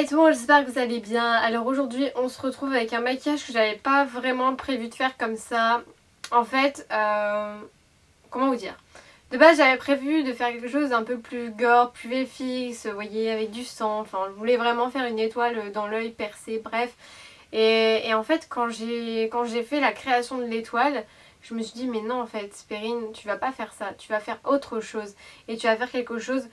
Hey tout le monde, j'espère que vous allez bien. Alors aujourd'hui on se retrouve avec un maquillage que j'avais pas vraiment prévu de faire comme ça. En fait, comment vous dire, de base j'avais prévu de faire quelque chose d'un peu plus gore, plus VFX, vous voyez, avec du sang. Enfin je voulais vraiment faire une étoile dans l'œil percé, bref. Et en fait quand j'ai fait la création de l'étoile, je me suis dit mais non en fait Perrine, tu vas pas faire ça, tu vas faire autre chose. Et tu vas faire quelque chose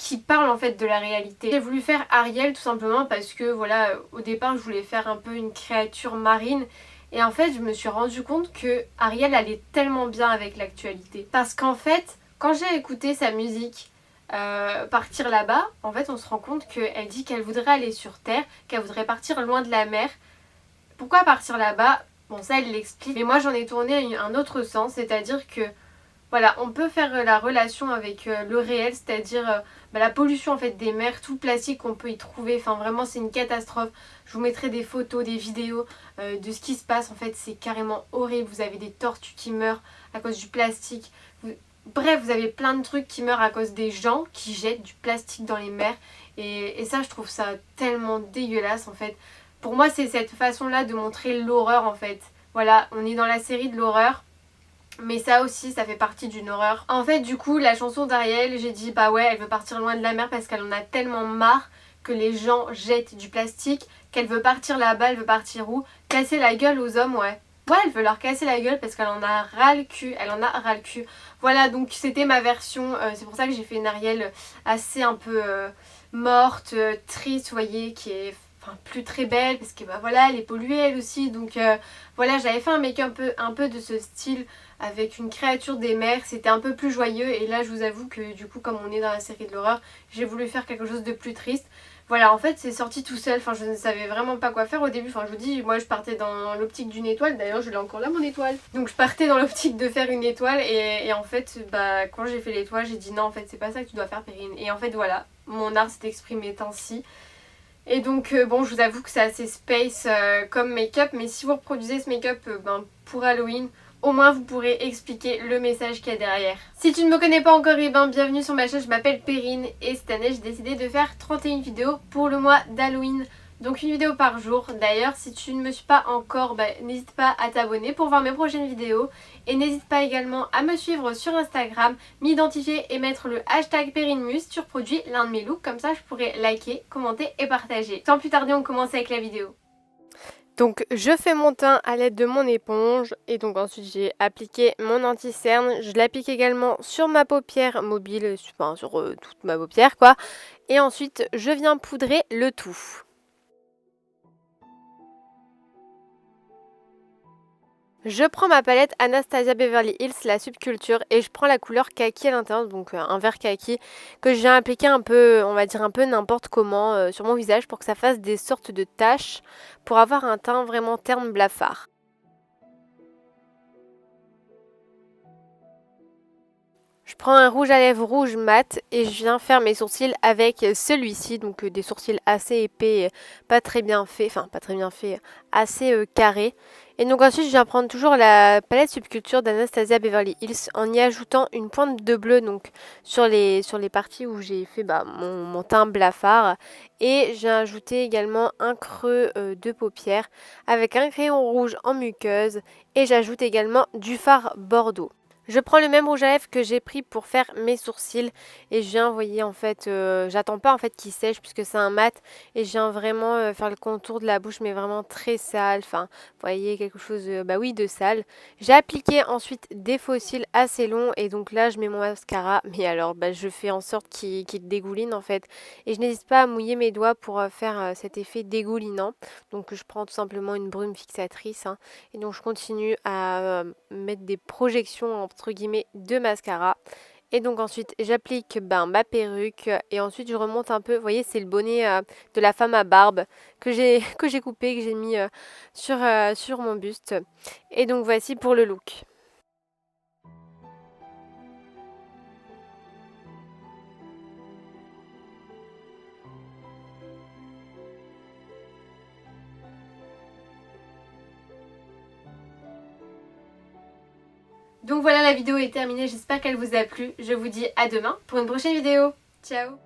qui parle en fait de la réalité. J'ai voulu faire Ariel tout simplement parce que voilà, au départ je voulais faire un peu une créature marine et en fait je me suis rendu compte que Ariel allait tellement bien avec l'actualité. Parce qu'en fait quand j'ai écouté sa musique Partir là-bas, en fait on se rend compte qu'elle dit qu'elle voudrait aller sur Terre, qu'elle voudrait partir loin de la mer. Pourquoi partir là-bas? Bon ça elle l'explique, mais moi j'en ai tourné un autre sens, c'est-à-dire que voilà, on peut faire la relation avec le réel, c'est-à-dire la pollution en fait des mers, tout le plastique qu'on peut y trouver, enfin vraiment c'est une catastrophe. Je vous mettrai des photos, des vidéos de ce qui se passe, en fait c'est carrément horrible. Vous avez des tortues qui meurent à cause du plastique. Bref, vous avez plein de trucs qui meurent à cause des gens qui jettent du plastique dans les mers. Et ça je trouve ça tellement dégueulasse en fait. Pour moi c'est cette façon-là de montrer l'horreur en fait. Voilà, on est dans la série de l'horreur. Mais ça aussi, ça fait partie d'une horreur. En fait, du coup, la chanson d'Ariel, j'ai dit bah ouais, elle veut partir loin de la mer parce qu'elle en a tellement marre que les gens jettent du plastique, qu'elle veut partir là-bas, elle veut partir où? Casser la gueule aux hommes, ouais. Ouais, elle veut leur casser la gueule parce qu'elle en a ras le cul, elle en a ras le cul. Voilà, donc c'était ma version, c'est pour ça que j'ai fait une Ariel assez un peu morte, triste, vous voyez, qui est enfin plus très belle parce que bah voilà, elle est polluée elle aussi. Donc voilà, j'avais fait un make-up un peu de ce style avec une créature des mers, c'était un peu plus joyeux. Et là je vous avoue que du coup, comme on est dans la série de l'horreur, j'ai voulu faire quelque chose de plus triste. Voilà, en fait c'est sorti tout seul, enfin je ne savais vraiment pas quoi faire au début. Enfin je vous dis, moi je partais dans l'optique d'une étoile, d'ailleurs je l'ai encore là mon étoile. Donc je partais dans l'optique de faire une étoile et en fait bah quand j'ai fait l'étoile j'ai dit non en fait c'est pas ça que tu dois faire Perrine. Et en fait voilà, mon art s'est exprimé ainsi. Et donc bon, je vous avoue que c'est assez space comme make-up, mais si vous reproduisez ce make-up pour Halloween, au moins vous pourrez expliquer le message qu'il y a derrière. Si tu ne me connais pas encore, et bienvenue sur ma chaîne, je m'appelle Perrine et cette année j'ai décidé de faire 31 vidéos pour le mois d'Halloween. Donc une vidéo par jour. D'ailleurs si tu ne me suis pas encore, n'hésite pas à t'abonner pour voir mes prochaines vidéos. Et n'hésite pas également à me suivre sur Instagram, m'identifier et mettre le hashtag PerrineMuse sur produit l'un de mes looks. Comme ça je pourrai liker, commenter et partager. Sans plus tarder on commence avec la vidéo. Donc je fais mon teint à l'aide de mon éponge et donc ensuite j'ai appliqué mon anti-cerne. Je l'applique également sur ma paupière mobile, enfin sur toute ma paupière quoi. Et ensuite je viens poudrer le tout. Je prends ma palette Anastasia Beverly Hills, la Subculture, et je prends la couleur kaki à l'intérieur, donc un vert kaki, que je viens appliquer un peu, on va dire un peu n'importe comment sur mon visage pour que ça fasse des sortes de taches, pour avoir un teint vraiment terne blafard. Je prends un rouge à lèvres rouge mat et je viens faire mes sourcils avec celui-ci, donc des sourcils assez épais, pas très bien faits, enfin pas très bien faits, assez carrés. Et donc ensuite je viens prendre toujours la palette Subculture d'Anastasia Beverly Hills en y ajoutant une pointe de bleu donc sur les parties où j'ai fait mon teint blafard. Et j'ai ajouté également un creux de paupière avec un crayon rouge en muqueuse et j'ajoute également du fard Bordeaux. Je prends le même rouge à lèvres que j'ai pris pour faire mes sourcils et je viens, vous voyez en fait, j'attends pas en fait qu'il sèche puisque c'est un mat et je viens vraiment faire le contour de la bouche mais vraiment très sale, enfin vous voyez quelque chose oui de sale. J'ai appliqué ensuite des faux cils assez longs et donc là je mets mon mascara mais alors je fais en sorte qu'il dégouline en fait et je n'hésite pas à mouiller mes doigts pour faire cet effet dégoulinant. Donc je prends tout simplement une brume fixatrice hein, et donc je continue à mettre des projections entre guillemets de mascara. Et donc ensuite j'applique ma perruque et ensuite je remonte un peu. Vous voyez c'est le bonnet de la femme à barbe que j'ai coupé, que j'ai mis sur mon buste. Et donc voici pour le look. Donc voilà, la vidéo est terminée, j'espère qu'elle vous a plu. Je vous dis à demain pour une prochaine vidéo. Ciao!